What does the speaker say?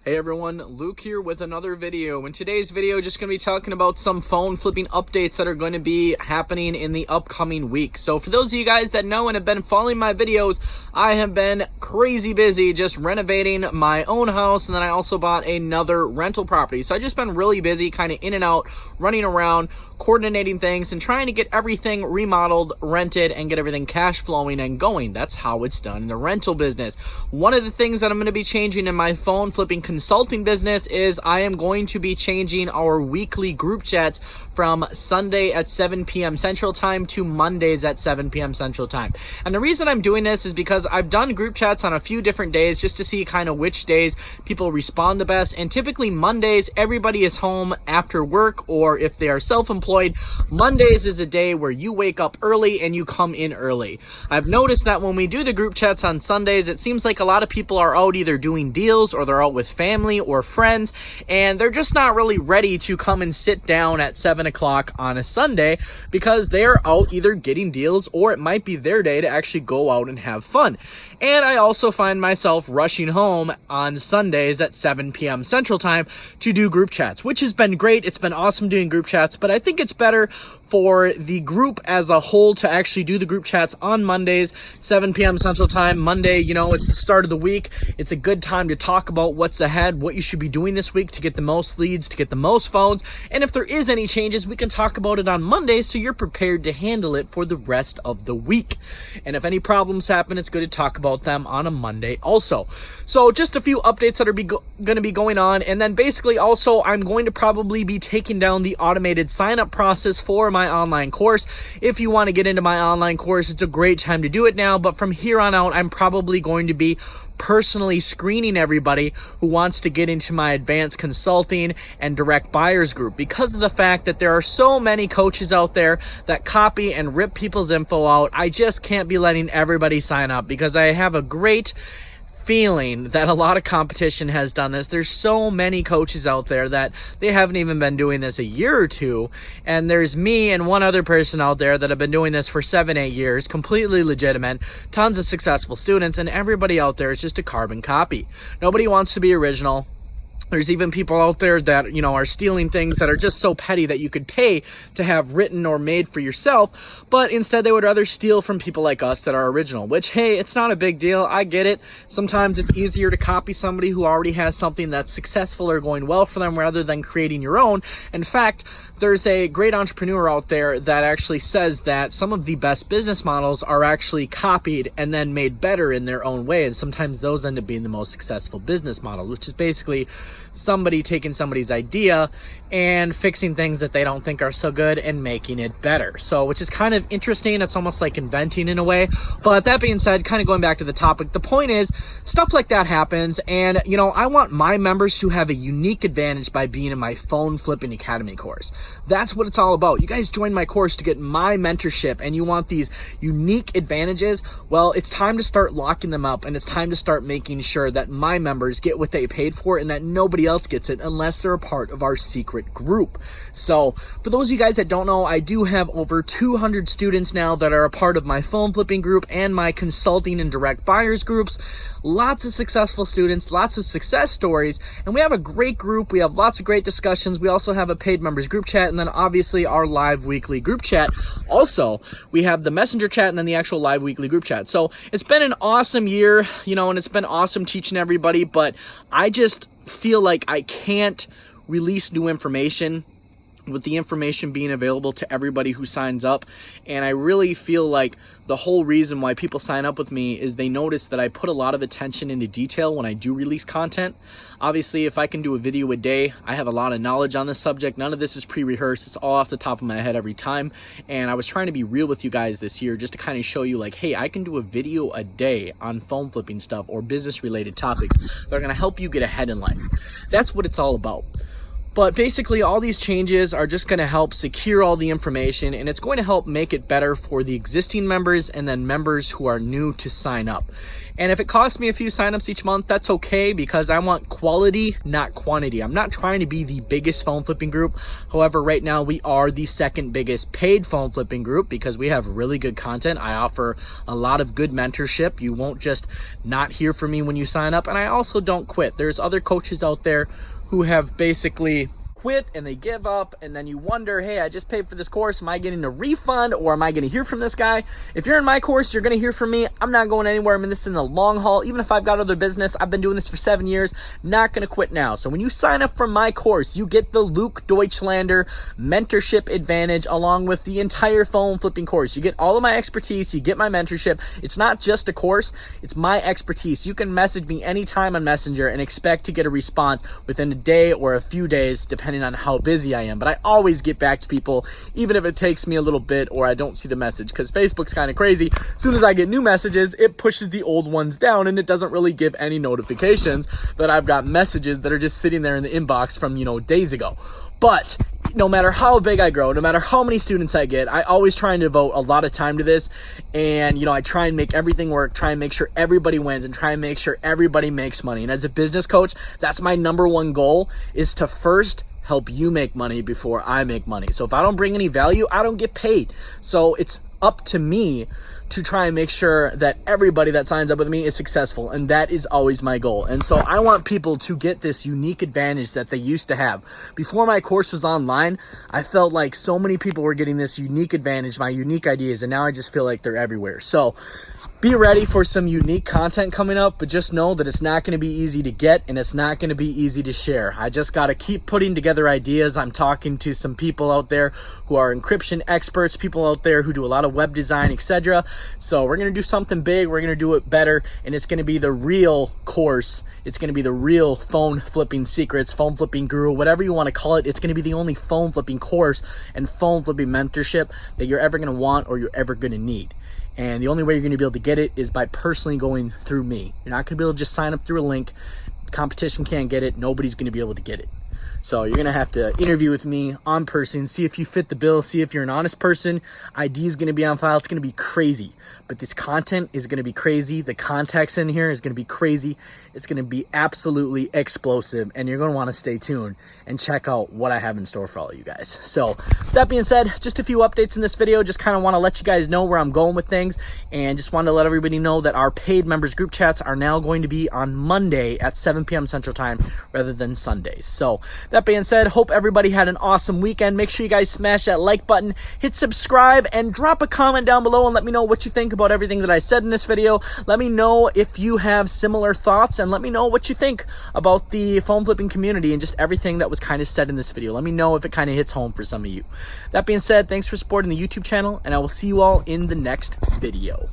Hey everyone, Luke here with another video. In today's video, just going to be talking about some phone flipping updates that are going to be happening in the upcoming week. So for those of you guys that know and have been following my videos, I have been crazy busy just renovating my own house, and then I also bought another rental property. So I've just been really busy, kind of in and out, running around, coordinating things, and trying to get everything remodeled, rented, and get everything cash flowing and going. That's how it's done in the rental business. One of the things that I'm going to be changing in my phone flipping consulting business is I am going to be changing our weekly group chats from Sunday at 7 p.m. Central Time to Mondays at 7 p.m. Central Time. And the reason I'm doing this is because I've done group chats on a few different days just to see kind of which days people respond the best. And typically Mondays, everybody is home after work, or if they are self-employed, Mondays is a day where you wake up early and you come in early. I've noticed that when we do the group chats on Sundays, it seems like a lot of people are out either doing deals or they're out with family or friends, and they're just not really ready to come and sit down at 7 o'clock on a Sunday because they're out either getting deals or it might be their day to actually go out and have fun. And I also find myself rushing home on Sundays at 7 p.m. Central Time to do group chats, which has been great. It's been awesome doing group chats, but I think it's better for the group as a whole to actually do the group chats on Mondays, 7 p.m. Central Time. Monday, it's the start of the week. It's a good time to talk about what's ahead, what you should be doing this week to get the most leads, to get the most phones. And if there is any changes, we can talk about it on Monday so you're prepared to handle it for the rest of the week. And if any problems happen, it's good to talk about them on a Monday also. So just a few updates that are going to be going on. And then basically also I'm going to probably be taking down the automated sign-up process for my online course. If you want to get into my online course, it's a great time to do it now. But from here on out, I'm probably going to be personally screening everybody who wants to get into my advanced consulting and direct buyers group, because of the fact that there are so many coaches out there that copy and rip people's info out. I just can't be letting everybody sign up because I have a great feeling that a lot of competition has done this. There's so many coaches out there that they haven't even been doing this a year or two, and there's me and one other person out there that have been doing this for 7-8 years, completely legitimate, tons of successful students, and everybody out there is just a carbon copy. Nobody wants to be original. There's even people out there that, are stealing things that are just so petty that you could pay to have written or made for yourself, but instead they would rather steal from people like us that are original, which, hey, it's not a big deal. I get it. Sometimes it's easier to copy somebody who already has something that's successful or going well for them rather than creating your own. In fact, there's a great entrepreneur out there that actually says that some of the best business models are actually copied and then made better in their own way, and sometimes those end up being the most successful business models, which is basically somebody taking somebody's idea and fixing things that they don't think are so good and making it better. So, which is kind of interesting. It's almost like inventing in a way. But that being said, kind of going back to the topic, the point is stuff like that happens. And, I want my members to have a unique advantage by being in my Phone Flipping Academy course. That's what it's all about. You guys join my course to get my mentorship and you want these unique advantages. Well, it's time to start locking them up, and it's time to start making sure that my members get what they paid for and that nobody else gets it unless they're a part of our secret group. So for those of you guys that don't know, I do have over 200 students now that are a part of my phone flipping group and my consulting and direct buyers groups. Lots of successful students, lots of success stories, and we have a great group. We have lots of great discussions. We also have a paid members group chat, and then obviously our live weekly group chat. Also, we have the messenger chat and then the actual live weekly group chat. So it's been an awesome year, and it's been awesome teaching everybody, but I just feel like I can't release new information with the information being available to everybody who signs up. And I really feel like the whole reason why people sign up with me is they notice that I put a lot of attention into detail when I do release content. Obviously, if I can do a video a day, I have a lot of knowledge on this subject. None of this is pre-rehearsed. It's all off the top of my head every time. And I was trying to be real with you guys this year just to kind of show you like, hey, I can do a video a day on phone flipping stuff or business related topics that are going to help you get ahead in life. That's what it's all about. But basically, all these changes are just going to help secure all the information, and it's going to help make it better for the existing members and then members who are new to sign up. And if it costs me a few signups each month, that's okay, because I want quality, not quantity. I'm not trying to be the biggest phone flipping group. However, right now we are the second biggest paid phone flipping group because we have really good content. I offer a lot of good mentorship. You won't just not hear from me when you sign up. And I also don't quit. There's other coaches out there who have basically quit and they give up, and then you wonder, hey, I just paid for this course, am I getting a refund, or am I going to hear from this guy? If you're in my course, you're going to hear from me. I'm not going anywhere. I'm in this in the long haul. Even if I've got other business, I've been doing this for 7 years, not going to quit now. So when you sign up for my course, you get the Luke Deutschlander mentorship advantage along with the entire phone flipping course. You get all of my expertise, you get my mentorship. It's not just a course, it's my expertise. You can message me anytime on Messenger and expect to get a response within a day or a few days, depending on how busy I am. But I always get back to people, even if it takes me a little bit or I don't see the message, because Facebook's kind of crazy. As soon as I get new messages, it pushes the old ones down, and it doesn't really give any notifications that I've got messages that are just sitting there in the inbox from, days ago. But no matter how big I grow, no matter how many students I get, I always try and devote a lot of time to this. And, I try and make everything work, try and make sure everybody wins, and try and make sure everybody makes money. And as a business coach, that's my number one goal, is to first help you make money before I make money. So if I don't bring any value, I don't get paid. So it's up to me to try and make sure that everybody that signs up with me is successful. And that is always my goal. And so I want people to get this unique advantage that they used to have. Before my course was online, I felt like so many people were getting this unique advantage, my unique ideas, and now I just feel like they're everywhere. So be ready for some unique content coming up, but just know that it's not going to be easy to get, and it's not going to be easy to share. I just got to keep putting together ideas. I'm talking to some people out there who are encryption experts, people out there who do a lot of web design, etc. So we're going to do something big. We're going to do it better, and it's going to be the real course. It's going to be the real phone flipping secrets, phone flipping guru, whatever you want to call it. It's going to be the only phone flipping course and phone flipping mentorship that you're ever going to want or you're ever going to need. And the only way you're going to be able to get it is by personally going through me. You're not going to be able to just sign up through a link. The competition can't get it. Nobody's going to be able to get it. So you're going to have to interview with me on person, see if you fit the bill, see if you're an honest person. ID is going to be on file. It's going to be crazy. But this content is going to be crazy. The context in here is going to be crazy. It's going to be absolutely explosive. And you're going to want to stay tuned and check out what I have in store for all of you guys. So that being said, just a few updates in this video. Just kind of want to let you guys know where I'm going with things. And just wanted to let everybody know that our paid members group chats are now going to be on Monday at 7 p.m. Central Time rather than Sundays. So that being said, hope everybody had an awesome weekend. Make sure you guys smash that like button, hit subscribe, and drop a comment down below and let me know what you think about everything that I said in this video. Let me know if you have similar thoughts, and let me know what you think about the phone flipping community and just everything that was kind of said in this video. Let me know if it kind of hits home for some of you. That being said, thanks for supporting the YouTube channel, and I will see you all in the next video.